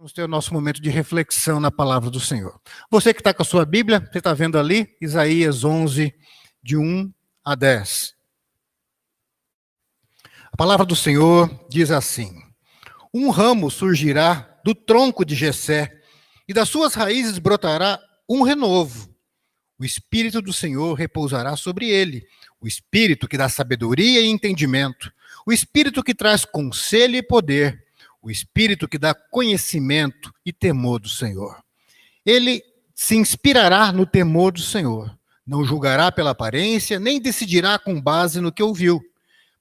Vamos ter o nosso momento de reflexão na palavra do Senhor. Você que está com a sua Bíblia, você está vendo ali, Isaías 11, de 1 a 10. A palavra do Senhor diz assim: um ramo surgirá do tronco de Jessé, e das suas raízes brotará um renovo. O Espírito do Senhor repousará sobre ele, o Espírito que dá sabedoria e entendimento, o Espírito que traz conselho e poder, o Espírito que dá conhecimento e temor do Senhor. Ele se inspirará no temor do Senhor, não julgará pela aparência, nem decidirá com base no que ouviu,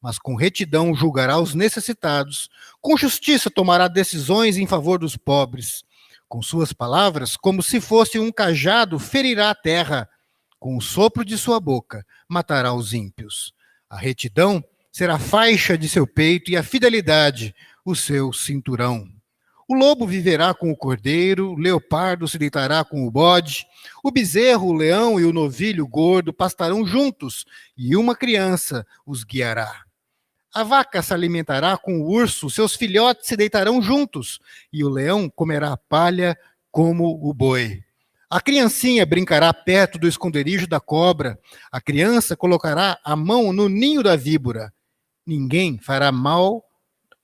mas com retidão julgará os necessitados, com justiça tomará decisões em favor dos pobres. Com suas palavras, como se fosse um cajado, ferirá a terra. Com o sopro de sua boca, matará os ímpios. A retidão será a faixa de seu peito e a fidelidade o seu cinturão. O lobo viverá com o cordeiro, o leopardo se deitará com o bode, o bezerro, o leão e o novilho gordo pastarão juntos, e uma criança os guiará. A vaca se alimentará com o urso, seus filhotes se deitarão juntos, e o leão comerá palha como o boi. A criancinha brincará perto do esconderijo da cobra, a criança colocará a mão no ninho da víbora. Ninguém fará mal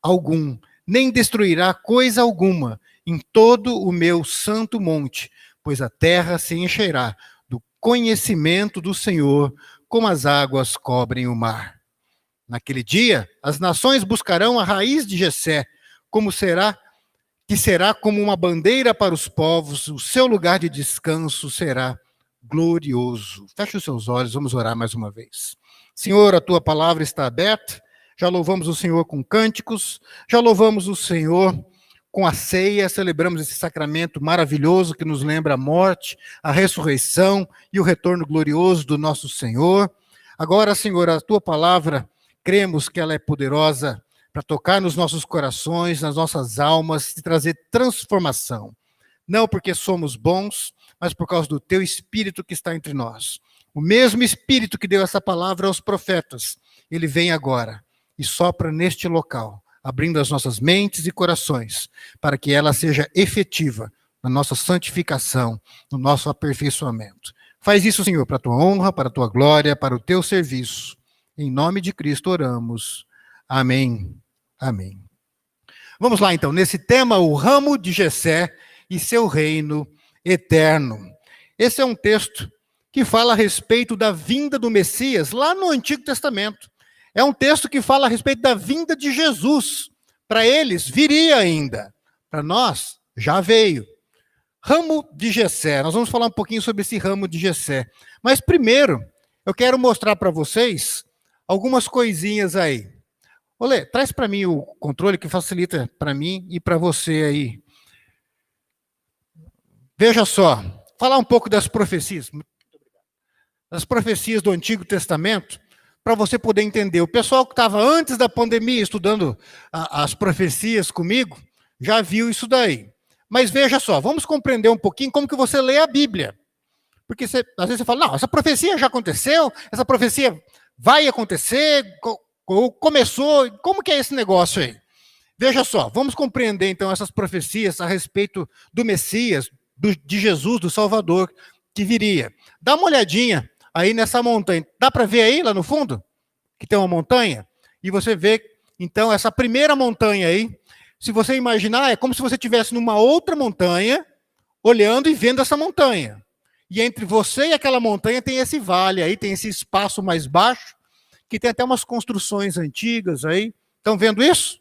algum, nem destruirá coisa alguma em todo o meu santo monte, pois a terra se encherá do conhecimento do Senhor, como as águas cobrem o mar. Naquele dia, as nações buscarão a raiz de Jessé, que será como uma bandeira para os povos, o seu lugar de descanso será glorioso. Feche os seus olhos, vamos orar mais uma vez. Senhor, a tua palavra está aberta, já louvamos o Senhor com cânticos, já louvamos o Senhor com a ceia, celebramos esse sacramento maravilhoso que nos lembra a morte, a ressurreição e o retorno glorioso do nosso Senhor. Agora, Senhor, a tua palavra, cremos que ela é poderosa para tocar nos nossos corações, nas nossas almas, e trazer transformação. Não porque somos bons, mas por causa do teu Espírito que está entre nós. O mesmo Espírito que deu essa palavra aos profetas, ele vem agora e sopra neste local, abrindo as nossas mentes e corações, para que ela seja efetiva na nossa santificação, no nosso aperfeiçoamento. Faz isso, Senhor, para a tua honra, para a tua glória, para o teu serviço. Em nome de Cristo oramos. Amém. Amém. Vamos lá, então, nesse tema, o ramo de Jessé e seu reino eterno. Esse é um texto que fala a respeito da vinda do Messias, lá no Antigo Testamento. É um texto que fala a respeito da vinda de Jesus. Para eles, viria ainda. Para nós, já veio. Ramo de Jessé. Nós vamos falar um pouquinho sobre esse ramo de Jessé. Mas primeiro, eu quero mostrar para vocês algumas coisinhas aí. Olê, traz para mim o controle que facilita para mim e para você aí. Veja só, falar um pouco das profecias. Das profecias do Antigo Testamento, para você poder entender. O pessoal que estava antes da pandemia estudando as profecias comigo, já viu isso daí. Mas veja só, vamos compreender um pouquinho como que você lê a Bíblia. Porque às vezes você fala, não, essa profecia já aconteceu, essa profecia vai acontecer, ou começou, como que é esse negócio aí? Veja só, vamos compreender então essas profecias a respeito do Messias, de Jesus, do Salvador, que viria. Dá uma olhadinha aí nessa montanha. Dá para ver aí, lá no fundo? Que tem uma montanha? E você vê, então, essa primeira montanha aí. Se você imaginar, é como se você estivesse numa outra montanha, olhando e vendo essa montanha. E entre você e aquela montanha tem esse vale aí, tem esse espaço mais baixo, que tem até umas construções antigas aí. Estão vendo isso?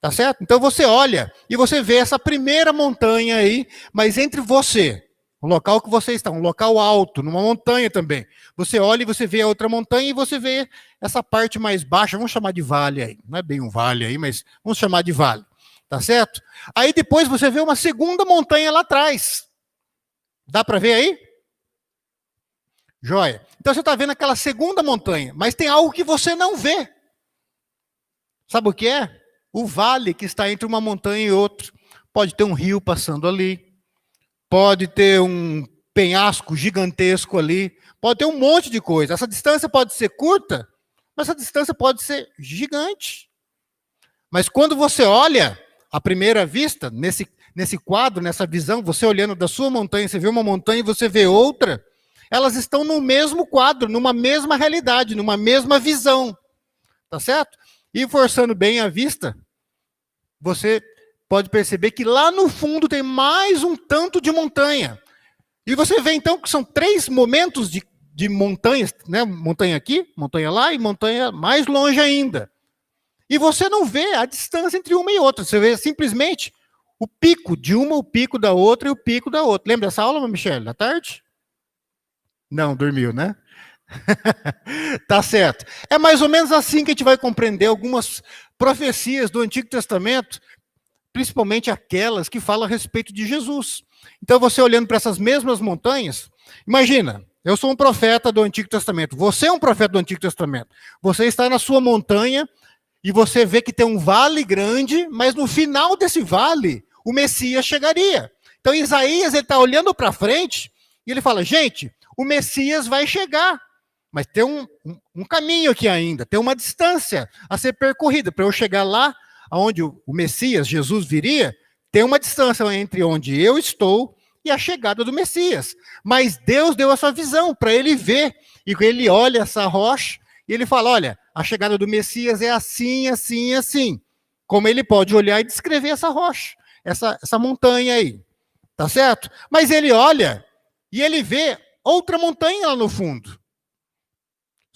Tá certo? Então você olha e você vê essa primeira montanha aí, mas entre você, o local que você está, um local alto, numa montanha também. Você olha e você vê a outra montanha e você vê essa parte mais baixa, vamos chamar de vale aí. Não é bem um vale aí, mas vamos chamar de vale. Tá certo? Aí depois você vê uma segunda montanha lá atrás. Dá para ver aí? Joia. Então você está vendo aquela segunda montanha, mas tem algo que você não vê. Sabe o que é? O vale que está entre uma montanha e outra. Pode ter um rio passando ali, pode ter um penhasco gigantesco ali, pode ter um monte de coisa. Essa distância pode ser curta, mas essa distância pode ser gigante. Mas quando você olha, à primeira vista, nesse quadro, nessa visão, você olhando da sua montanha, você vê uma montanha e você vê outra, elas estão no mesmo quadro, numa mesma realidade, numa mesma visão. Tá certo? E forçando bem a vista, você pode perceber que lá no fundo tem mais um tanto de montanha. E você vê então que são 3 momentos de montanhas, né? Montanha aqui, montanha lá e montanha mais longe ainda. E você não vê a distância entre uma e outra. Você vê simplesmente o pico de uma, o pico da outra e o pico da outra. Lembra dessa aula, Michele, da tarde? Não, dormiu, né? Tá certo. É mais ou menos assim que a gente vai compreender algumas profecias do Antigo Testamento, principalmente aquelas que falam a respeito de Jesus. Então, você olhando para essas mesmas montanhas, imagina, eu sou um profeta do Antigo Testamento, você é um profeta do Antigo Testamento, você está na sua montanha e você vê que tem um vale grande, mas no final desse vale, o Messias chegaria. Então, Isaías está olhando para frente e ele fala, gente, o Messias vai chegar. Mas tem um caminho aqui ainda, tem uma distância a ser percorrida. Para eu chegar lá, onde o Messias, Jesus, viria, tem uma distância entre onde eu estou e a chegada do Messias. Mas Deus deu essa visão para ele ver. E ele olha essa rocha e ele fala, olha, a chegada do Messias é assim, assim, assim. Como ele pode olhar e descrever essa rocha, essa montanha aí. Tá certo? Mas ele olha e ele vê outra montanha lá no fundo.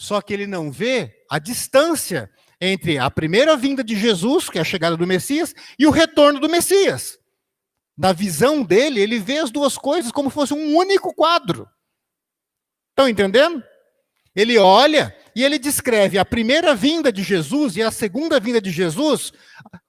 Só que ele não vê a distância entre a primeira vinda de Jesus, que é a chegada do Messias, e o retorno do Messias. Na visão dele, ele vê as duas coisas como se fosse um único quadro. Estão entendendo? Ele olha e ele descreve a primeira vinda de Jesus e a segunda vinda de Jesus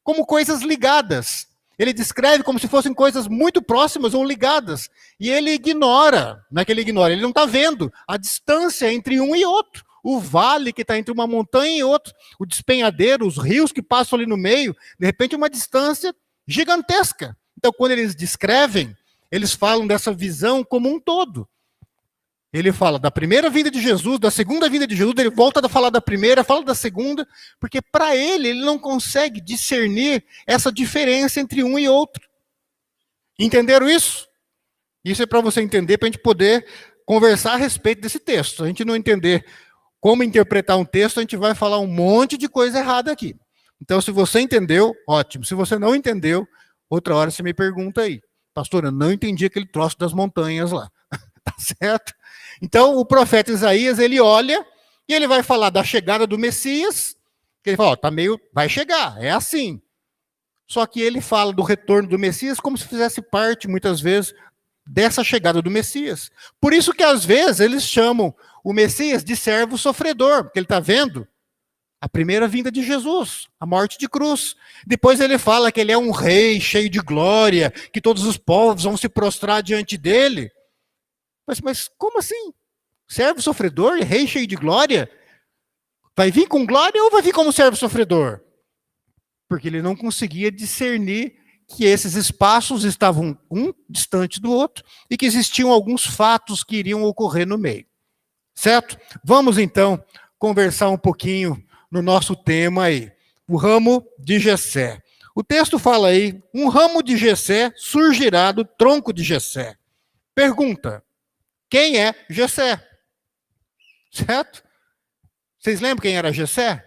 como coisas ligadas. Ele descreve como se fossem coisas muito próximas ou ligadas. E ele ignora, não é que ele ignora, ele não está vendo a distância entre um e outro. O vale que está entre uma montanha e outra, o despenhadeiro, os rios que passam ali no meio, de repente uma distância gigantesca. Então, quando eles descrevem, eles falam dessa visão como um todo. Ele fala da primeira vinda de Jesus, da segunda vinda de Jesus, ele volta a falar da primeira, fala da segunda, porque para ele não consegue discernir essa diferença entre um e outro. Entenderam isso? Isso é para você entender, para a gente poder conversar a respeito desse texto. Se a gente não entender como interpretar um texto, a gente vai falar um monte de coisa errada aqui. Então, se você entendeu, ótimo. Se você não entendeu, outra hora você me pergunta aí. Pastor, eu não entendi aquele troço das montanhas lá. Tá certo? Então, o profeta Isaías, ele olha e ele vai falar da chegada do Messias, que ele fala, ó, tá meio, vai chegar, é assim. Só que ele fala do retorno do Messias como se fizesse parte, muitas vezes, dessa chegada do Messias. Por isso que, às vezes, eles chamam o Messias de servo sofredor, porque ele está vendo a primeira vinda de Jesus, a morte de cruz. Depois ele fala que ele é um rei cheio de glória, que todos os povos vão se prostrar diante dele. Mas como assim? Servo sofredor e rei cheio de glória? Vai vir com glória ou vai vir como servo sofredor? Porque ele não conseguia discernir que esses espaços estavam um distante do outro e que existiam alguns fatos que iriam ocorrer no meio. Certo? Vamos então conversar um pouquinho no nosso tema aí, o ramo de Jessé. O texto fala aí, um ramo de Jessé surgirá do tronco de Jessé. Pergunta, quem é Jessé? Certo? Vocês lembram quem era Jessé?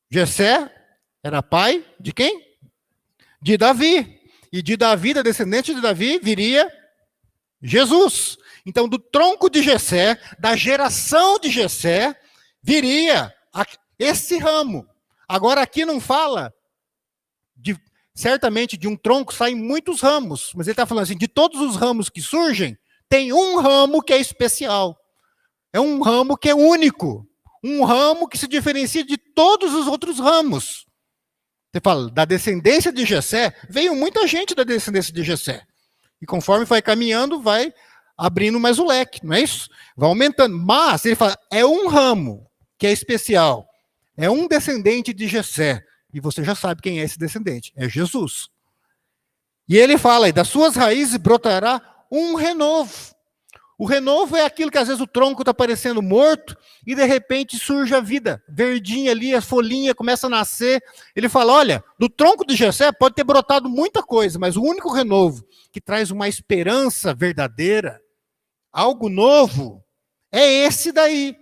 Jessé era pai de quem? De Davi. E de Davi, da descendente de Davi, viria Jesus. Então, do tronco de Jessé, da geração de Jessé, viria esse ramo. Agora, aqui não fala, certamente de um tronco saem muitos ramos, mas ele está falando assim, de todos os ramos que surgem, tem um ramo que é especial. É um ramo que é único. Um ramo que se diferencia de todos os outros ramos. Você fala, da descendência de Jessé, veio muita gente da descendência de Jessé. E conforme vai caminhando, vai abrindo mais o leque, não é isso? Vai aumentando. Mas, ele fala, é um ramo que é especial. É um descendente de Jessé. E você já sabe quem é esse descendente. É Jesus. E ele fala, das suas raízes brotará um renovo. O renovo é aquilo que às vezes o tronco está parecendo morto e de repente surge a vida, verdinha ali, a folhinha começa a nascer. Ele fala, olha, do tronco de Jessé pode ter brotado muita coisa, mas o único renovo que traz uma esperança verdadeira, algo novo, é esse daí.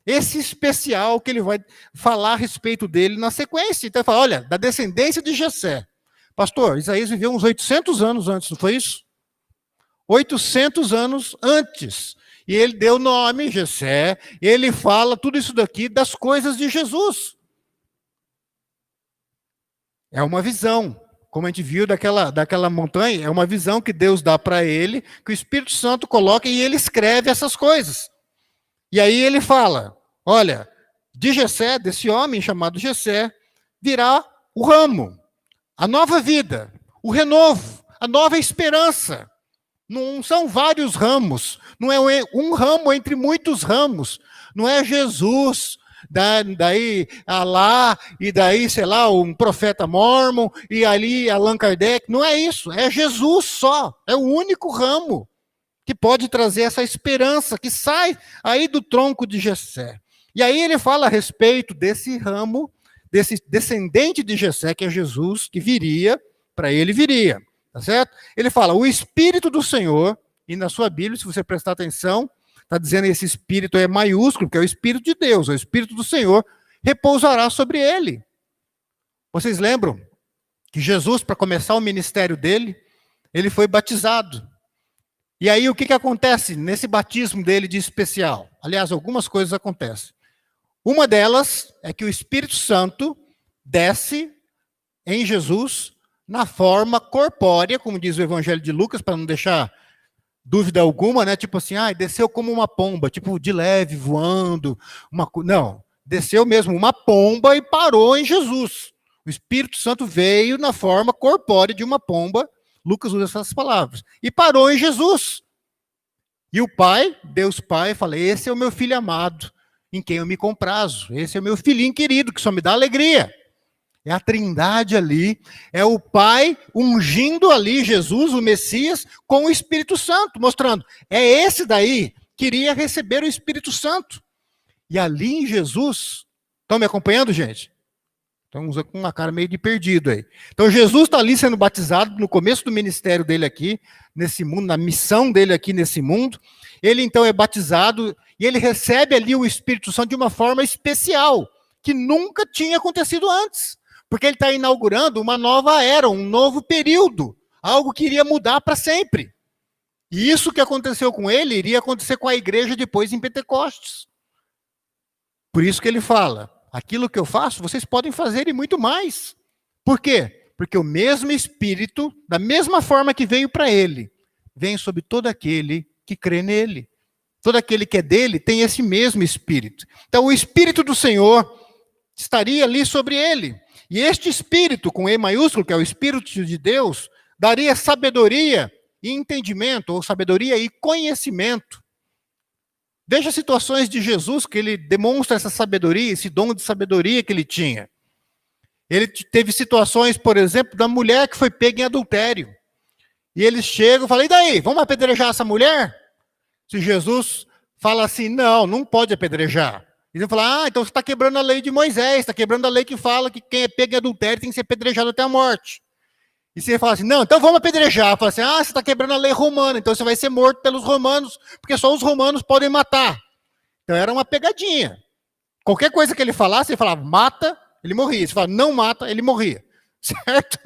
Esse especial que ele vai falar a respeito dele na sequência. Então ele fala, olha, da descendência de Jessé. Pastor, Isaías viveu uns 800 anos antes, não foi isso? 800 anos antes. E ele deu nome, Jessé, ele fala tudo isso daqui das coisas de Jesus. É uma visão, como a gente viu daquela montanha, é uma visão que Deus dá para ele, que o Espírito Santo coloca e ele escreve essas coisas. E aí ele fala, olha, de Jessé, desse homem chamado Jessé, virá o ramo, a nova vida, o renovo, a nova esperança. Não são vários ramos, não é um ramo entre muitos ramos, não é Jesus, daí Alá, e daí, sei lá, um profeta Mormon, e ali Allan Kardec, não é isso, é Jesus só, é o único ramo que pode trazer essa esperança, que sai aí do tronco de Jessé. E aí ele fala a respeito desse ramo, desse descendente de Jessé, que é Jesus, que viria, para ele viria. Tá certo? Ele fala, o Espírito do Senhor, e na sua Bíblia, se você prestar atenção, está dizendo que esse Espírito é maiúsculo, que é o Espírito de Deus, o Espírito do Senhor, repousará sobre ele. Vocês lembram que Jesus, para começar o ministério dele, ele foi batizado. E aí o que acontece nesse batismo dele de especial? Aliás, algumas coisas acontecem. Uma delas é que o Espírito Santo desce em Jesus na forma corpórea, como diz o Evangelho de Lucas, para não deixar dúvida alguma, né? Tipo assim, desceu como uma pomba, tipo de leve, voando. Não, desceu mesmo uma pomba e parou em Jesus. O Espírito Santo veio na forma corpórea de uma pomba, Lucas usa essas palavras, e parou em Jesus. E o Pai, Deus Pai, fala, esse é o meu filho amado, em quem eu me comprazo. Esse é o meu filhinho querido, que só me dá alegria. É a trindade ali, é o Pai ungindo ali Jesus, o Messias, com o Espírito Santo, mostrando, é esse daí que iria receber o Espírito Santo. E ali em Jesus, estão me acompanhando, gente? Estamos com uma cara meio de perdido aí. Então Jesus está ali sendo batizado no começo do ministério dele aqui, nesse mundo, na missão dele aqui nesse mundo. Ele então é batizado e ele recebe ali o Espírito Santo de uma forma especial, que nunca tinha acontecido antes. Porque ele está inaugurando uma nova era, um novo período, algo que iria mudar para sempre. E isso que aconteceu com ele, iria acontecer com a igreja depois em Pentecostes. Por isso que ele fala, aquilo que eu faço, vocês podem fazer e muito mais. Por quê? Porque o mesmo Espírito, da mesma forma que veio para ele, vem sobre todo aquele que crê nele. Todo aquele que é dele tem esse mesmo Espírito. Então o Espírito do Senhor estaria ali sobre ele. E este Espírito, com E maiúsculo, que é o Espírito de Deus, daria sabedoria e entendimento, ou sabedoria e conhecimento. Veja situações de Jesus que ele demonstra essa sabedoria, esse dom de sabedoria que ele tinha. Ele teve situações, por exemplo, da mulher que foi pega em adultério. E eles chegam e falam, e daí, vamos apedrejar essa mulher? Se Jesus fala assim, não pode apedrejar. Eles vão falar, então você está quebrando a lei de Moisés, está quebrando a lei que fala que quem é pego em adultério tem que ser apedrejado até a morte. E você fala assim, não, então vamos apedrejar. Fala assim, você está quebrando a lei romana, então você vai ser morto pelos romanos, porque só os romanos podem matar. Então era uma pegadinha. Qualquer coisa que ele falasse, ele falava, mata, ele morria. Se falava, não mata, ele morria. Certo?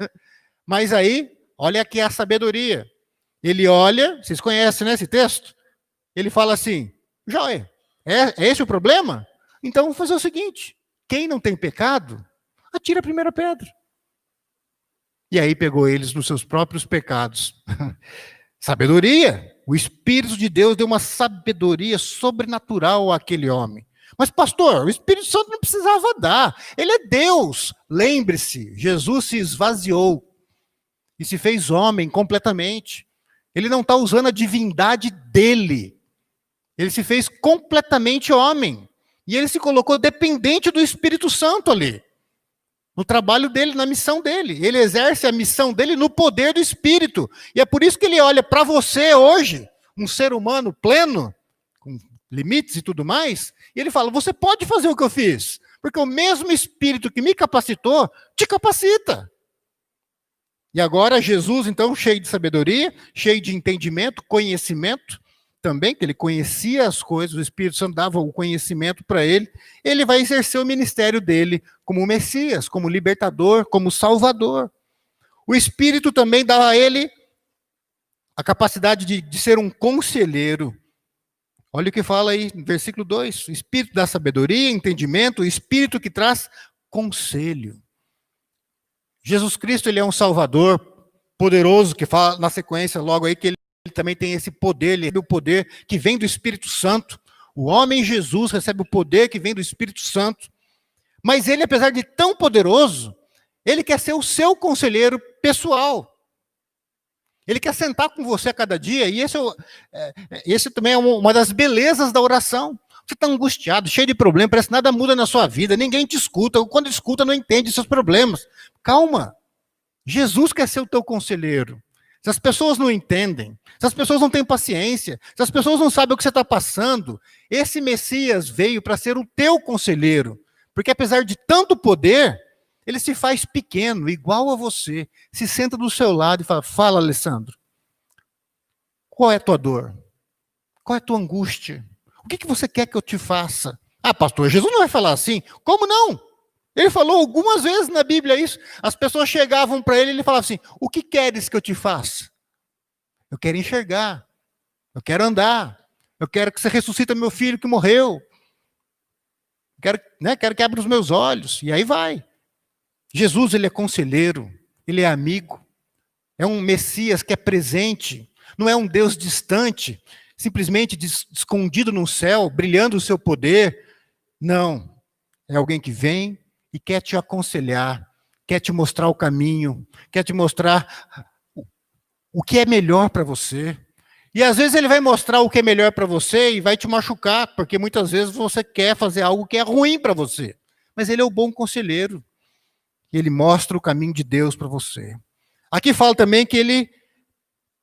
Mas aí, olha aqui a sabedoria. Ele olha, vocês conhecem, né, esse texto? Ele fala assim, joia, é esse o problema? Então vamos fazer o seguinte, quem não tem pecado, atira a primeira pedra. E aí pegou eles nos seus próprios pecados. Sabedoria. O Espírito de Deus deu uma sabedoria sobrenatural àquele homem. Mas pastor, o Espírito Santo não precisava dar. Ele é Deus. Lembre-se, Jesus se esvaziou e se fez homem completamente. Ele não está usando a divindade dele. Ele se fez completamente homem. E ele se colocou dependente do Espírito Santo ali. No trabalho dele, na missão dele. Ele exerce a missão dele no poder do Espírito. E é por isso que ele olha para você hoje, um ser humano pleno, com limites e tudo mais, e ele fala, você pode fazer o que eu fiz, porque o mesmo Espírito que me capacitou, te capacita. E agora Jesus, então, cheio de sabedoria, cheio de entendimento, conhecimento, também, que ele conhecia as coisas, o Espírito Santo dava o conhecimento para ele, ele vai exercer o ministério dele como Messias, como libertador, como salvador. O Espírito também dá a ele a capacidade de ser um conselheiro. Olha o que fala aí no versículo 2, o Espírito da sabedoria, entendimento, o Espírito que traz conselho. Jesus Cristo, ele é um salvador poderoso, que fala na sequência logo aí que ele também tem esse poder, ele recebe o poder que vem do Espírito Santo. O homem Jesus recebe o poder que vem do Espírito Santo. Mas ele, apesar de tão poderoso, ele quer ser o seu conselheiro pessoal. Ele quer sentar com você a cada dia, e esse também é uma das belezas da oração. Você está angustiado, cheio de problemas, parece que nada muda na sua vida, ninguém te escuta, ou quando escuta não entende seus problemas. Calma, Jesus quer ser o teu conselheiro. Se as pessoas não entendem, se as pessoas não têm paciência, se as pessoas não sabem o que você está passando, esse Messias veio para ser o teu conselheiro, porque apesar de tanto poder, ele se faz pequeno, igual a você, se senta do seu lado e fala, fala, Alessandro, qual é a tua dor? Qual é a tua angústia? O que você quer que eu te faça? Ah, pastor, Jesus não vai falar assim. Como não? Ele falou algumas vezes na Bíblia isso. As pessoas chegavam para ele e ele falava assim, o que queres que eu te faça? Eu quero enxergar. Eu quero andar. Eu quero que você ressuscite meu filho que morreu. Quero que abra os meus olhos. E aí vai. Jesus, ele é conselheiro. Ele é amigo. É um Messias que é presente. Não é um Deus distante, simplesmente escondido no céu, brilhando o seu poder. Não. É alguém que vem e quer te aconselhar, quer te mostrar o caminho, quer te mostrar o que é melhor para você. E às vezes ele vai mostrar o que é melhor para você e vai te machucar, porque muitas vezes você quer fazer algo que é ruim para você. Mas ele é o bom conselheiro. Ele mostra o caminho de Deus para você. Aqui fala também que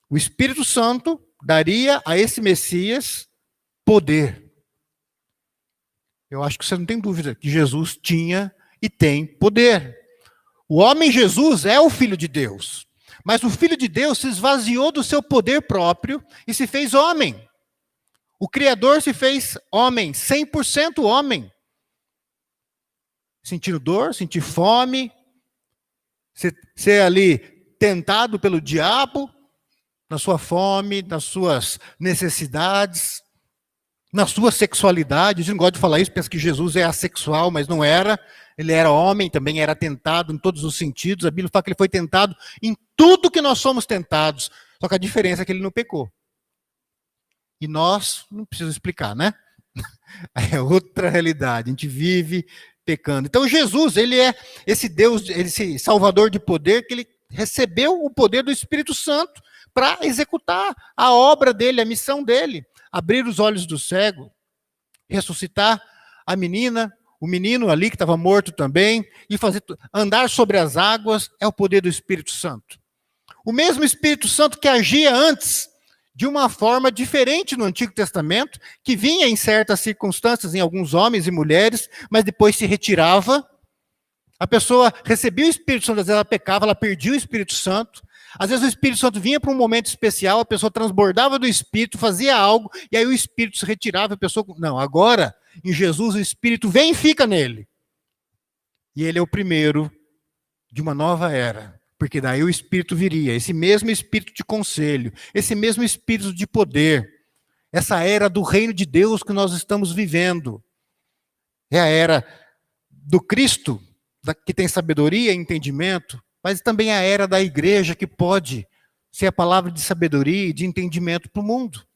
o Espírito Santo daria a esse Messias poder. Eu acho que você não tem dúvida que Jesus tinha e tem poder. O homem Jesus é o Filho de Deus. Mas o Filho de Deus se esvaziou do seu poder próprio e se fez homem. O Criador se fez homem, 100% homem. Sentindo dor, sentir fome, ser ali tentado pelo diabo, na sua fome, nas suas necessidades, na sua sexualidade. A gente não gosta de falar isso, pensa que Jesus é assexual, mas não era. Ele era homem, também era tentado em todos os sentidos. A Bíblia fala que ele foi tentado em tudo que nós somos tentados. Só que a diferença é que ele não pecou. E nós, não preciso explicar, né? É outra realidade. A gente vive pecando. Então Jesus, ele é esse Deus, esse Salvador de poder, que ele recebeu o poder do Espírito Santo para executar a obra dele, a missão dele. Abrir os olhos do cego, ressuscitar a menina, o menino ali que estava morto também, e andar sobre as águas, é o poder do Espírito Santo. O mesmo Espírito Santo que agia antes, de uma forma diferente no Antigo Testamento, que vinha em certas circunstâncias em alguns homens e mulheres, mas depois se retirava. A pessoa recebia o Espírito Santo, às vezes ela pecava, ela perdia o Espírito Santo. Às vezes o Espírito Santo vinha para um momento especial, a pessoa transbordava do Espírito, fazia algo, e aí o Espírito se retirava, a pessoa... Não, agora, em Jesus, o Espírito vem e fica nele. E ele é o primeiro de uma nova era, porque daí o Espírito viria, esse mesmo Espírito de conselho, esse mesmo Espírito de poder, essa era do reino de Deus que nós estamos vivendo. É a era do Cristo, que tem sabedoria e entendimento, mas também a era da igreja, que pode ser a palavra de sabedoria e de entendimento para o mundo.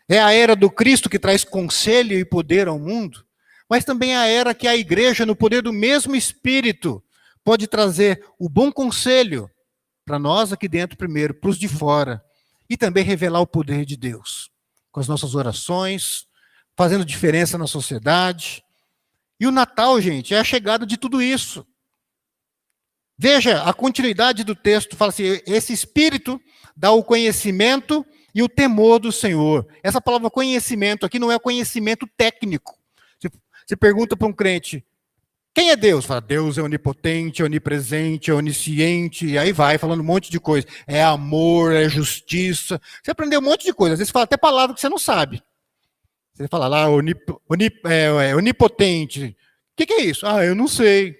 É a era do Cristo que traz conselho e poder ao mundo, mas também a era que a igreja, no poder do mesmo Espírito, pode trazer o bom conselho para nós aqui dentro primeiro, para os de fora, e também revelar o poder de Deus, com as nossas orações, fazendo diferença na sociedade. E o Natal, gente, é a chegada de tudo isso. Veja, a continuidade do texto fala assim, esse Espírito dá o conhecimento e o temor do Senhor. Essa palavra conhecimento aqui não é conhecimento técnico. Você pergunta para um crente, quem é Deus? Fala, Deus é onipotente, onipresente, onisciente, e aí vai falando um monte de coisa. É amor, é justiça. Você aprendeu um monte de coisa. Às vezes fala até palavra que você não sabe. Você fala lá, onipotente. O que é isso? Ah, eu não sei.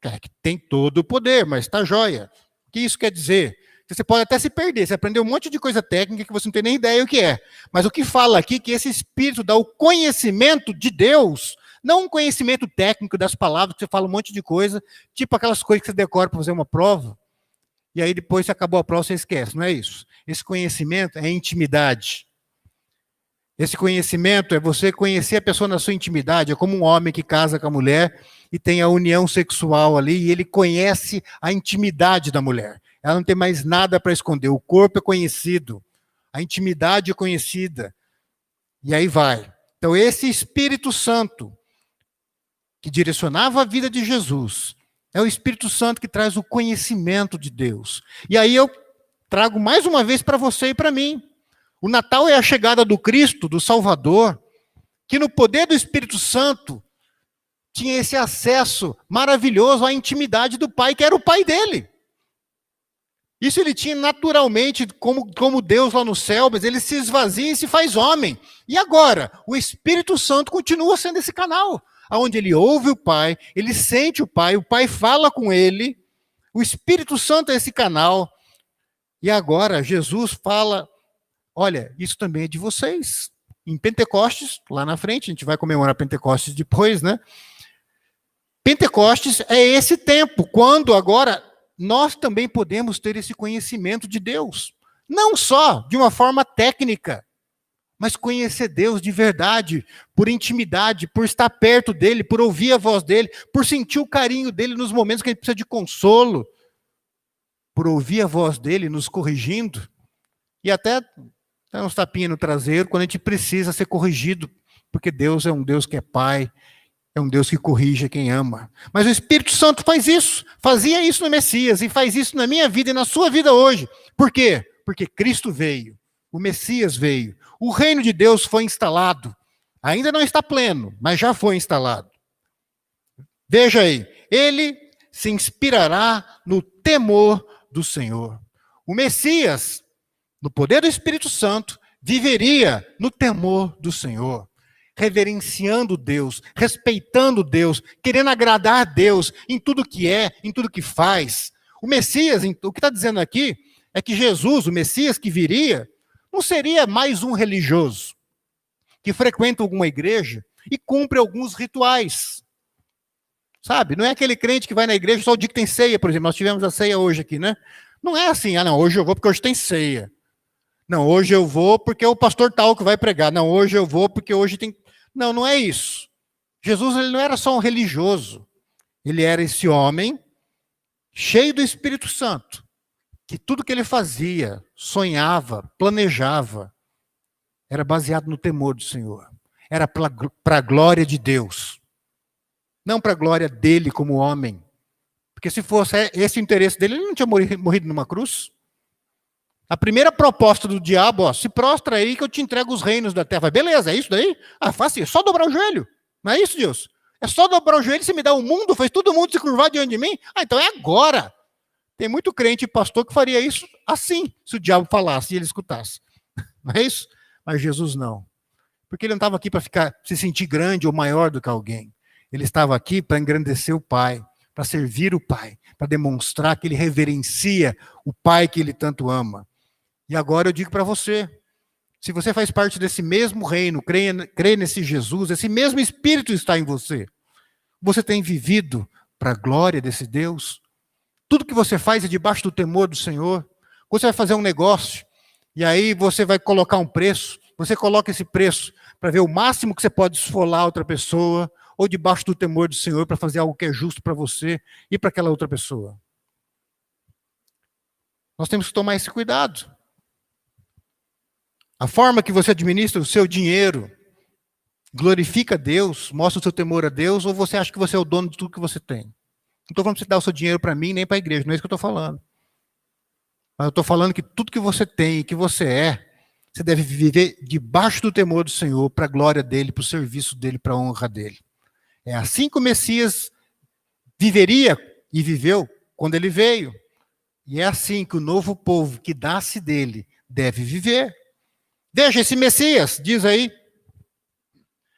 É que tem todo o poder, mas está jóia. O que isso quer dizer? Você pode até se perder. Você aprendeu um monte de coisa técnica que você não tem nem ideia o que é. Mas o que fala aqui é que esse Espírito dá o conhecimento de Deus, não um conhecimento técnico das palavras, que você fala um monte de coisa, tipo aquelas coisas que você decora para fazer uma prova, e aí depois, se acabou a prova, você esquece. Não é isso. Esse conhecimento é intimidade. Esse conhecimento é você conhecer a pessoa na sua intimidade. É como um homem que casa com a mulher e tem a união sexual ali, e ele conhece a intimidade da mulher. Ela não tem mais nada para esconder. O corpo é conhecido, a intimidade é conhecida. E aí vai. Então, esse Espírito Santo que direcionava a vida de Jesus, é o Espírito Santo que traz o conhecimento de Deus. E aí eu trago mais uma vez para você e para mim. O Natal é a chegada do Cristo, do Salvador, que no poder do Espírito Santo tinha esse acesso maravilhoso à intimidade do Pai, que era o Pai dele. Isso ele tinha naturalmente, como Deus lá no céu, mas ele se esvazia e se faz homem. E agora, o Espírito Santo continua sendo esse canal, onde ele ouve o Pai, ele sente o Pai fala com ele, o Espírito Santo é esse canal. E agora, Jesus fala, olha, isso também é de vocês. Em Pentecostes, lá na frente, a gente vai comemorar Pentecostes depois, né? Pentecostes é esse tempo, quando agora nós também podemos ter esse conhecimento de Deus. Não só de uma forma técnica, mas conhecer Deus de verdade, por intimidade, por estar perto dele, por ouvir a voz dele, por sentir o carinho dele nos momentos que a gente precisa de consolo, por ouvir a voz dele nos corrigindo, e até dar uns tapinhas no traseiro quando a gente precisa ser corrigido, porque Deus é um Deus que é Pai, é um Deus que corrige quem ama. Mas o Espírito Santo faz isso, fazia isso no Messias, e faz isso na minha vida e na sua vida hoje. Por quê? Porque Cristo veio, o Messias veio, o reino de Deus foi instalado. Ainda não está pleno, mas já foi instalado. Veja aí, ele se inspirará no temor do Senhor. O Messias, no poder do Espírito Santo, viveria no temor do Senhor, reverenciando Deus, respeitando Deus, querendo agradar a Deus em tudo que é, em tudo que faz. O Messias, o que está dizendo aqui, é que Jesus, o Messias que viria, não seria mais um religioso que frequenta alguma igreja e cumpre alguns rituais. Sabe? Não é aquele crente que vai na igreja só o dia que tem ceia, por exemplo. Nós tivemos a ceia hoje aqui, né? Não é assim, não, hoje eu vou porque hoje tem ceia. Não, hoje eu vou porque é o pastor tal que vai pregar. Não, hoje eu vou porque hoje tem... Não, não é isso. Jesus, ele não era só um religioso. Ele era esse homem cheio do Espírito Santo, que tudo que ele fazia, sonhava, planejava, era baseado no temor do Senhor. Era para a glória de Deus. Não para a glória dele como homem. Porque se fosse esse o interesse dele, ele não tinha morrido numa cruz. A primeira proposta do diabo, ó, se prostra aí que eu te entrego os reinos da terra. Beleza, é isso daí? Ah, fácil, é só dobrar o joelho. Não é isso, Deus? É só dobrar o joelho e você me dá o mundo, faz todo mundo se curvar diante de mim? Ah, então é agora. Tem muito crente e pastor que faria isso assim, se o diabo falasse e ele escutasse. Não é isso? Mas Jesus não. Porque ele não estava aqui para se sentir grande ou maior do que alguém. Ele estava aqui para engrandecer o Pai, para servir o Pai, para demonstrar que ele reverencia o Pai que ele tanto ama. E agora eu digo para você, se você faz parte desse mesmo reino, crê nesse Jesus, esse mesmo Espírito está em você, você tem vivido para a glória desse Deus? Tudo que você faz é debaixo do temor do Senhor? Você vai fazer um negócio, e aí você vai colocar um preço, você coloca esse preço para ver o máximo que você pode esfolar outra pessoa, ou debaixo do temor do Senhor para fazer algo que é justo para você e para aquela outra pessoa? Nós temos que tomar esse cuidado. A forma que você administra o seu dinheiro glorifica a Deus, mostra o seu temor a Deus, ou você acha que você é o dono de tudo que você tem? Não estou falando para você dar o seu dinheiro para mim, nem para a igreja, não é isso que eu estou falando. Mas eu estou falando que tudo que você tem e que você é, Você deve viver debaixo do temor do Senhor, para a glória dele, para o serviço dele, para a honra dele. É assim que o Messias viveria e viveu quando ele veio. E é assim que o novo povo que nasce dele deve viver. Veja, esse Messias, diz aí,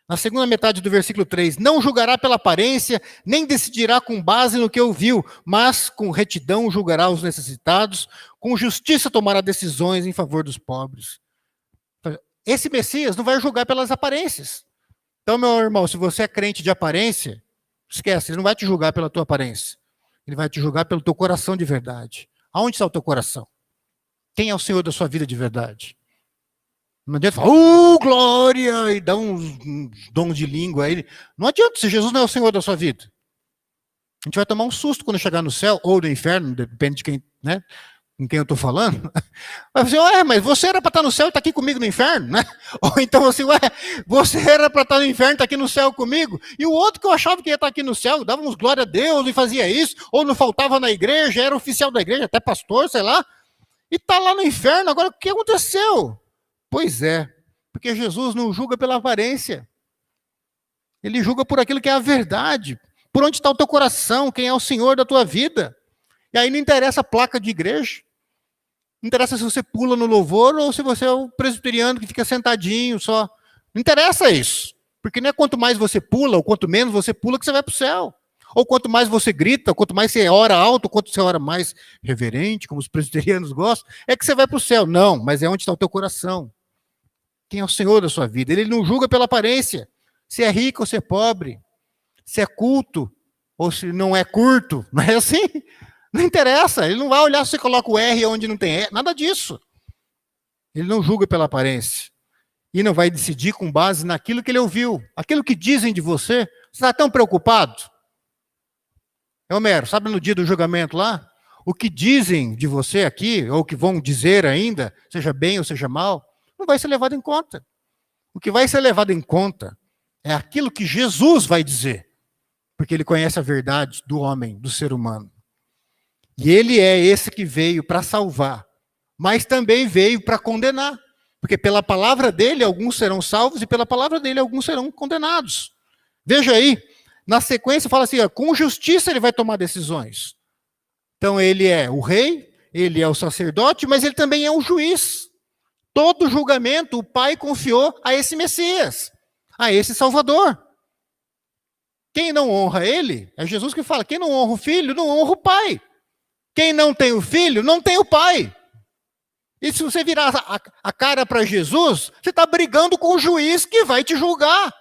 na segunda metade do versículo 3, não julgará pela aparência, nem decidirá com base no que ouviu, mas com retidão julgará os necessitados, com justiça tomará decisões em favor dos pobres. Esse Messias não vai julgar pelas aparências. Então, meu irmão, se você é crente de aparência, esquece, ele não vai te julgar pela tua aparência. Ele vai te julgar pelo teu coração de verdade. Aonde está o teu coração? Quem é o Senhor da sua vida de verdade? Não adianta falar, glória, e dar uns dons de língua aí. Não adianta, se Jesus não é o Senhor da sua vida. A gente vai tomar um susto quando chegar no céu, ou no inferno, depende de quem, né, com quem eu estou falando. Vai dizer, mas você era para estar no céu e está aqui comigo no inferno, né? Ou então assim, você era para estar no inferno e está aqui no céu comigo. E o outro que eu achava que ia estar aqui no céu, dava uns glória a Deus e fazia isso, ou não faltava na igreja, era oficial da igreja, até pastor, sei lá, e está lá no inferno. Agora, o que aconteceu? Pois é, porque Jesus não julga pela aparência. Ele julga por aquilo que é a verdade. Por onde está o teu coração, quem é o Senhor da tua vida. E aí não interessa a placa de igreja. Não interessa se você pula no louvor ou se você é o presbiteriano que fica sentadinho só. Não interessa isso. Porque não é quanto mais você pula, ou quanto menos você pula, que você vai para o céu. Ou quanto mais você grita, ou quanto mais você ora alto, ou quanto você ora mais reverente, como os presbiterianos gostam, é que você vai para o céu. Não, mas é onde está o teu coração. Quem é o Senhor da sua vida? Ele não julga pela aparência. Se é rico ou se é pobre. Se é culto ou se não é curto. Não é assim? Não interessa. Ele não vai olhar se você coloca o R onde não tem R. Nada disso. Ele não julga pela aparência. E não vai decidir com base naquilo que ele ouviu. Aquilo que dizem de você. Você está tão preocupado? Homero, sabe no dia do julgamento lá? O que dizem de você aqui, ou que vão dizer ainda, seja bem ou seja mal, não vai ser levado em conta. O que vai ser levado em conta é aquilo que Jesus vai dizer, porque ele conhece a verdade do homem, do ser humano. E ele é esse que veio para salvar, mas também veio para condenar, porque pela palavra dele alguns serão salvos e pela palavra dele alguns serão condenados. Veja aí, na sequência fala assim, com justiça ele vai tomar decisões. Então ele é o rei, ele é o sacerdote, mas ele também é um juiz. Todo julgamento o Pai confiou a esse Messias, a esse Salvador. Quem não honra ele, é Jesus que fala, quem não honra o filho, não honra o Pai. Quem não tem o filho, não tem o Pai. E se você virar a cara para Jesus, você está brigando com o juiz que vai te julgar.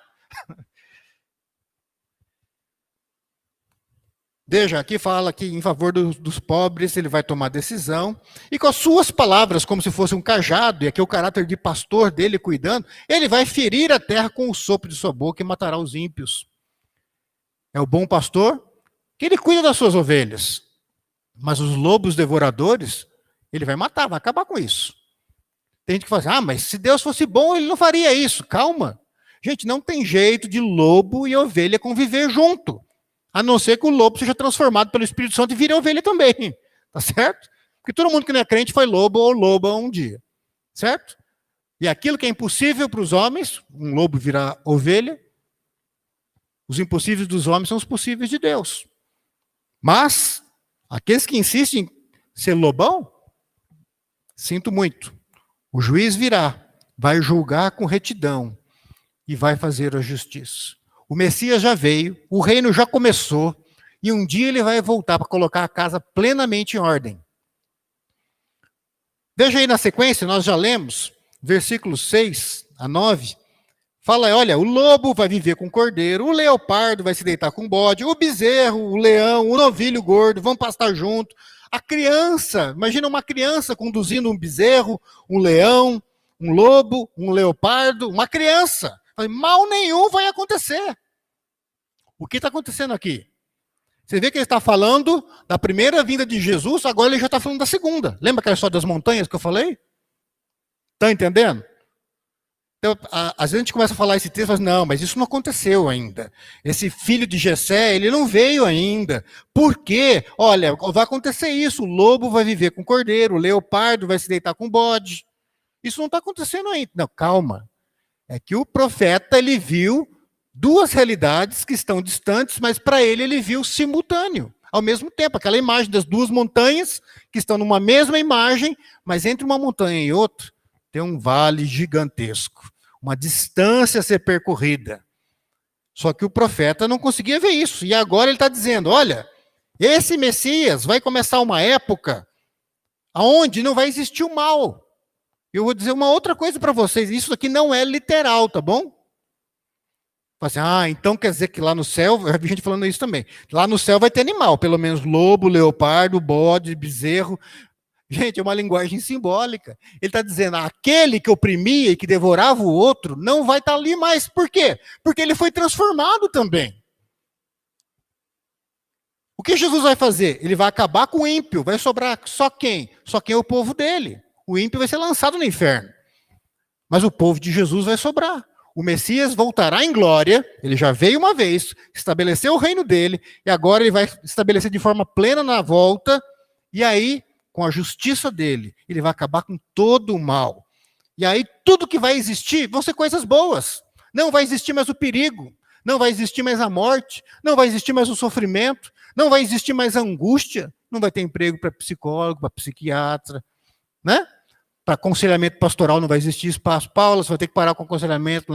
Veja, aqui fala que em favor dos pobres ele vai tomar decisão, e com as suas palavras, como se fosse um cajado, e aqui o caráter de pastor dele cuidando, ele vai ferir a terra com o sopro de sua boca e matará os ímpios. É o bom pastor que ele cuida das suas ovelhas, mas os lobos devoradores, ele vai matar, vai acabar com isso. Tem gente que fala assim, mas se Deus fosse bom, ele não faria isso. Calma. Gente, não tem jeito de lobo e ovelha conviver junto. A não ser que o lobo seja transformado pelo Espírito Santo e vire ovelha também. Tá certo? Porque todo mundo que não é crente foi lobo ou loba um dia. Certo? E aquilo que é impossível para os homens, um lobo virar ovelha, os impossíveis dos homens são os possíveis de Deus. Mas, aqueles que insistem em ser lobão, sinto muito. O juiz virá, vai julgar com retidão e vai fazer a justiça. O Messias já veio, o reino já começou, e um dia ele vai voltar para colocar a casa plenamente em ordem. Veja aí na sequência, nós já lemos, versículos 6 a 9, fala, olha, o lobo vai viver com o cordeiro, o leopardo vai se deitar com o bode, o bezerro, o leão, o novilho gordo vão pastar junto, a criança, imagina uma criança conduzindo um bezerro, um leão, um lobo, um leopardo, uma criança. Mal nenhum vai acontecer. O que está acontecendo aqui? Você vê que ele está falando da primeira vinda de Jesus, agora ele já está falando da segunda. Lembra aquela história das montanhas que eu falei? Está entendendo? Então, às vezes a gente começa a falar esse texto e fala, não, mas isso não aconteceu ainda. Esse filho de Jessé, ele não veio ainda. Por quê? Olha, vai acontecer isso, o lobo vai viver com o cordeiro, o leopardo vai se deitar com o bode. Isso não está acontecendo ainda. Não, calma. É que o profeta, ele viu duas realidades que estão distantes, mas para ele viu simultâneo, ao mesmo tempo. Aquela imagem das duas montanhas que estão numa mesma imagem, mas entre uma montanha e outra tem um vale gigantesco, uma distância a ser percorrida. Só que o profeta não conseguia ver isso. E agora ele está dizendo, olha, esse Messias vai começar uma época onde não vai existir o mal. Eu vou dizer uma outra coisa para vocês, isso aqui não é literal, tá bom? Assim, então quer dizer que lá no céu, eu vi gente falando isso também, lá no céu vai ter animal, pelo menos lobo, leopardo, bode, bezerro. Gente, é uma linguagem simbólica. Ele está dizendo, aquele que oprimia e que devorava o outro, não vai estar ali mais. Por quê? Porque ele foi transformado também. O que Jesus vai fazer? Ele vai acabar com o ímpio, vai sobrar só quem? Só quem é o povo dele. O ímpio vai ser lançado no inferno. Mas o povo de Jesus vai sobrar. O Messias voltará em glória, ele já veio uma vez, estabeleceu o reino dele, e agora ele vai estabelecer de forma plena na volta, e aí, com a justiça dele, ele vai acabar com todo o mal. E aí, tudo que vai existir vão ser coisas boas. Não vai existir mais o perigo, não vai existir mais a morte, não vai existir mais o sofrimento, não vai existir mais a angústia, não vai ter emprego para psicólogo, para psiquiatra, né? Para aconselhamento pastoral não vai existir espaço. Paulo, você vai ter que parar com o aconselhamento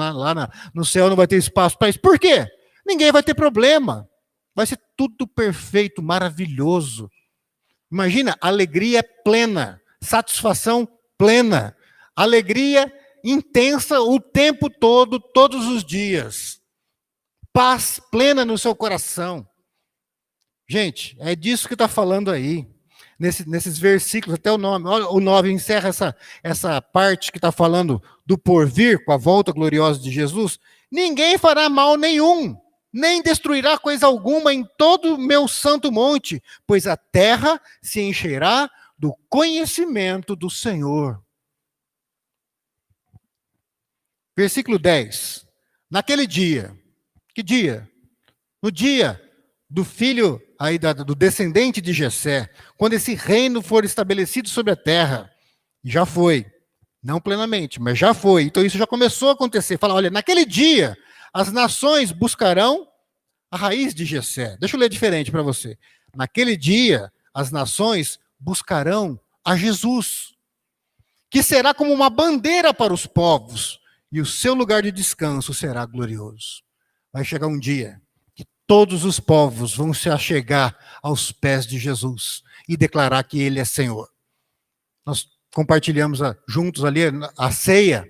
no céu, não vai ter espaço para isso. Por quê? Ninguém vai ter problema. Vai ser tudo perfeito, maravilhoso. Imagina, alegria plena, satisfação plena, alegria intensa o tempo todo, todos os dias. Paz plena no seu coração. Gente, é disso que está falando aí. Nesses versículos, até o 9. O 9 encerra essa parte que está falando do porvir, com a volta gloriosa de Jesus. Ninguém fará mal nenhum, nem destruirá coisa alguma em todo o meu santo monte, pois a terra se encherá do conhecimento do Senhor. Versículo 10. Naquele dia, que dia? No dia do filho aí do descendente de Jessé, quando esse reino for estabelecido sobre a terra, já foi, não plenamente, mas já foi, então isso já começou a acontecer. Fala, olha, naquele dia, as nações buscarão a raiz de Jessé. Deixa eu ler diferente para você. Naquele dia, as nações buscarão a Jesus, que será como uma bandeira para os povos, e o seu lugar de descanso será glorioso. Vai chegar um dia todos os povos vão se achegar aos pés de Jesus e declarar que Ele é Senhor. Nós compartilhamos juntos ali a ceia,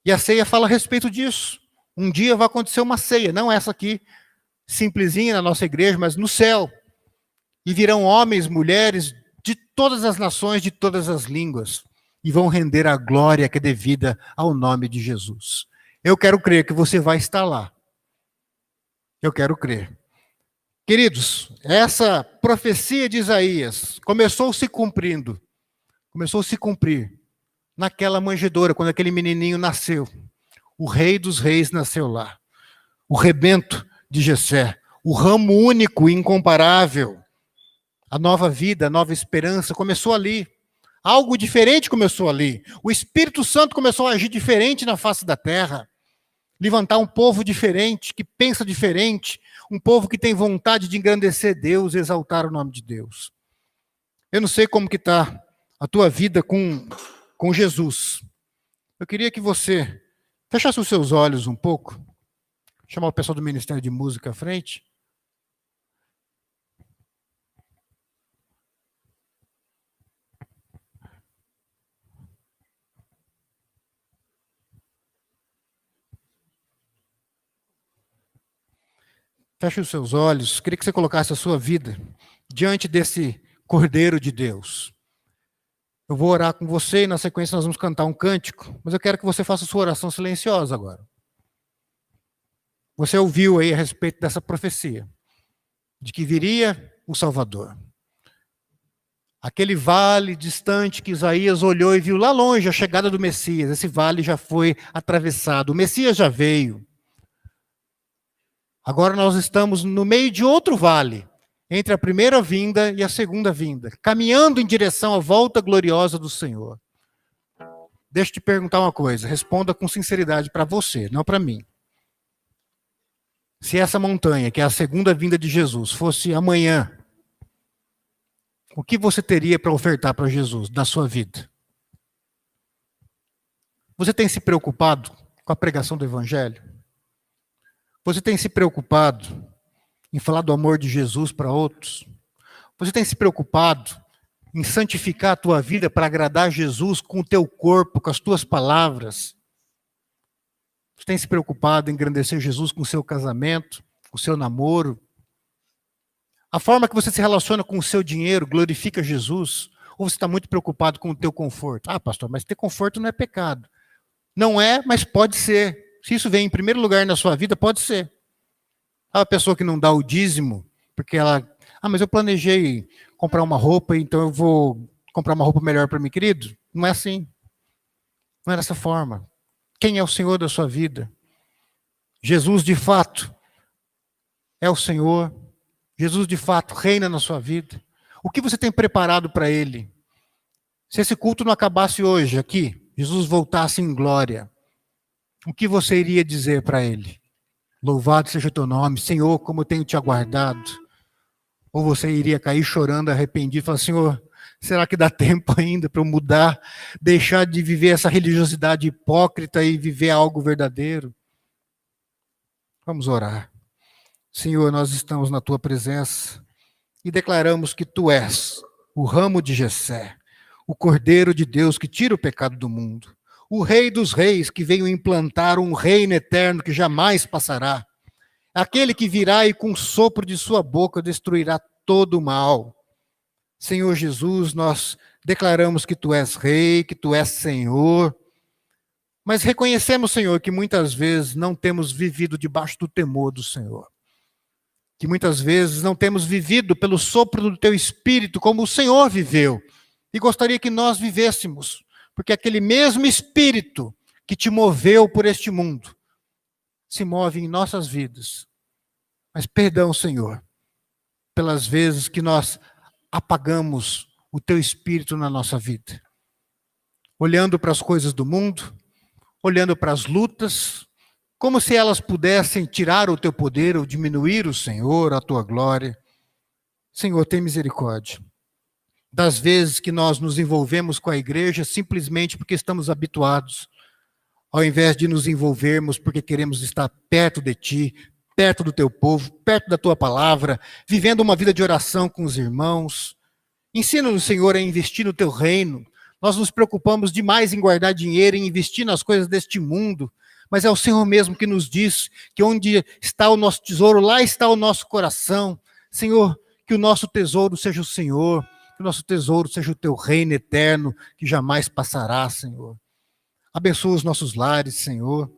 e a ceia fala a respeito disso. Um dia vai acontecer uma ceia, não essa aqui, simplesinha na nossa igreja, mas no céu. E virão homens, mulheres de todas as nações, de todas as línguas, e vão render a glória que é devida ao nome de Jesus. Eu quero crer que você vai estar lá. Eu quero crer. Queridos, essa profecia de Isaías começou a se cumprir naquela manjedoura, quando aquele menininho nasceu. O Rei dos Reis nasceu lá. O rebento de Jessé, o ramo único e incomparável. A nova vida, a nova esperança começou ali. Algo diferente começou ali. O Espírito Santo começou a agir diferente na face da terra. Levantar um povo diferente, que pensa diferente, um povo que tem vontade de engrandecer Deus, exaltar o nome de Deus. Eu não sei como que está a tua vida com Jesus. Eu queria que você fechasse os seus olhos um pouco, chamar o pessoal do Ministério de Música à frente. Feche os seus olhos. Queria que você colocasse a sua vida diante desse Cordeiro de Deus. Eu vou orar com você e na sequência nós vamos cantar um cântico, mas eu quero que você faça a sua oração silenciosa agora. Você ouviu aí a respeito dessa profecia, de que viria o Salvador. Aquele vale distante que Isaías olhou e viu lá longe a chegada do Messias, esse vale já foi atravessado, o Messias já veio. Agora nós estamos no meio de outro vale, entre a primeira vinda e a segunda vinda, caminhando em direção à volta gloriosa do Senhor. Deixa eu te perguntar uma coisa, responda com sinceridade para você, não para mim. Se essa montanha, que é a segunda vinda de Jesus, fosse amanhã, o que você teria para ofertar para Jesus da sua vida? Você tem se preocupado com a pregação do Evangelho? Você tem se preocupado em falar do amor de Jesus para outros? Você tem se preocupado em santificar a tua vida para agradar Jesus com o teu corpo, com as tuas palavras? Você tem se preocupado em engrandecer Jesus com o seu casamento, com o seu namoro? A forma que você se relaciona com o seu dinheiro glorifica Jesus? Ou você está muito preocupado com o teu conforto? Ah, pastor, mas ter conforto não é pecado. Não é, mas pode ser. Se isso vem em primeiro lugar na sua vida, pode ser. A pessoa que não dá o dízimo, porque ela... Ah, mas eu planejei comprar uma roupa, então eu vou comprar uma roupa melhor para mim, querido. Não é assim. Não é dessa forma. Quem é o Senhor da sua vida? Jesus, de fato, é o Senhor. Jesus, de fato, reina na sua vida. O que você tem preparado para Ele? Se esse culto não acabasse hoje, aqui, Jesus voltasse em glória, o que você iria dizer para Ele? Louvado seja o teu nome, Senhor, como eu tenho te aguardado. Ou você iria cair chorando, arrependido, e falar, Senhor, será que dá tempo ainda para eu mudar, deixar de viver essa religiosidade hipócrita e viver algo verdadeiro? Vamos orar. Senhor, nós estamos na tua presença e declaramos que tu és o ramo de Jessé, o Cordeiro de Deus que tira o pecado do mundo, o Rei dos Reis que veio implantar um reino eterno que jamais passará, aquele que virá e com o sopro de sua boca destruirá todo o mal. Senhor Jesus, nós declaramos que tu és Rei, que tu és Senhor, mas reconhecemos, Senhor, que muitas vezes não temos vivido debaixo do temor do Senhor. Que muitas vezes não temos vivido pelo sopro do teu Espírito como o Senhor viveu. E gostaria que nós vivêssemos, porque aquele mesmo Espírito que te moveu por este mundo se move em nossas vidas. Mas perdão, Senhor, pelas vezes que nós apagamos o teu Espírito na nossa vida. Olhando para as coisas do mundo, olhando para as lutas, como se elas pudessem tirar o teu poder ou diminuir o Senhor, a tua glória. Senhor, tem misericórdia das vezes que nós nos envolvemos com a igreja simplesmente porque estamos habituados, ao invés de nos envolvermos porque queremos estar perto de ti, perto do teu povo, perto da tua palavra, vivendo uma vida de oração com os irmãos. Ensina-nos, Senhor, a investir no teu reino. Nós nos preocupamos demais em guardar dinheiro, em investir nas coisas deste mundo, mas é o Senhor mesmo que nos diz que onde está o nosso tesouro, lá está o nosso coração. Senhor, que o nosso tesouro seja o Senhor, que o nosso tesouro seja o teu reino eterno, que jamais passará, Senhor. Abençoa os nossos lares, Senhor.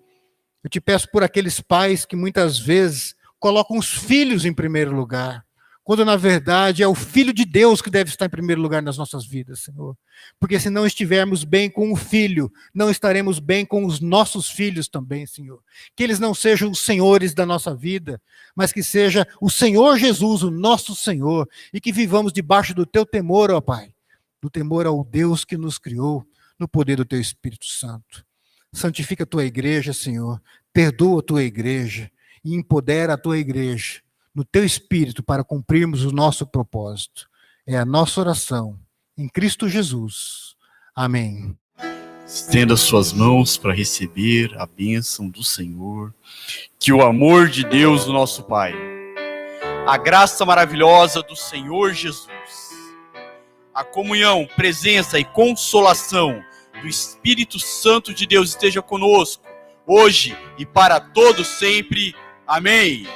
Eu te peço por aqueles pais que muitas vezes colocam os filhos em primeiro lugar, quando na verdade é o Filho de Deus que deve estar em primeiro lugar nas nossas vidas, Senhor. Porque se não estivermos bem com o Filho, não estaremos bem com os nossos filhos também, Senhor. Que eles não sejam os senhores da nossa vida, mas que seja o Senhor Jesus, o nosso Senhor, e que vivamos debaixo do teu temor, ó Pai, do temor ao Deus que nos criou, no poder do teu Espírito Santo. Santifica a tua igreja, Senhor, perdoa a tua igreja e empodera a tua igreja no teu Espírito para cumprirmos o nosso propósito. É a nossa oração em Cristo Jesus. Amém. Estenda suas mãos para receber a bênção do Senhor. Que o amor de Deus, o nosso Pai, a graça maravilhosa do Senhor Jesus, a comunhão, presença e consolação do Espírito Santo de Deus esteja conosco, hoje e para todos sempre. Amém.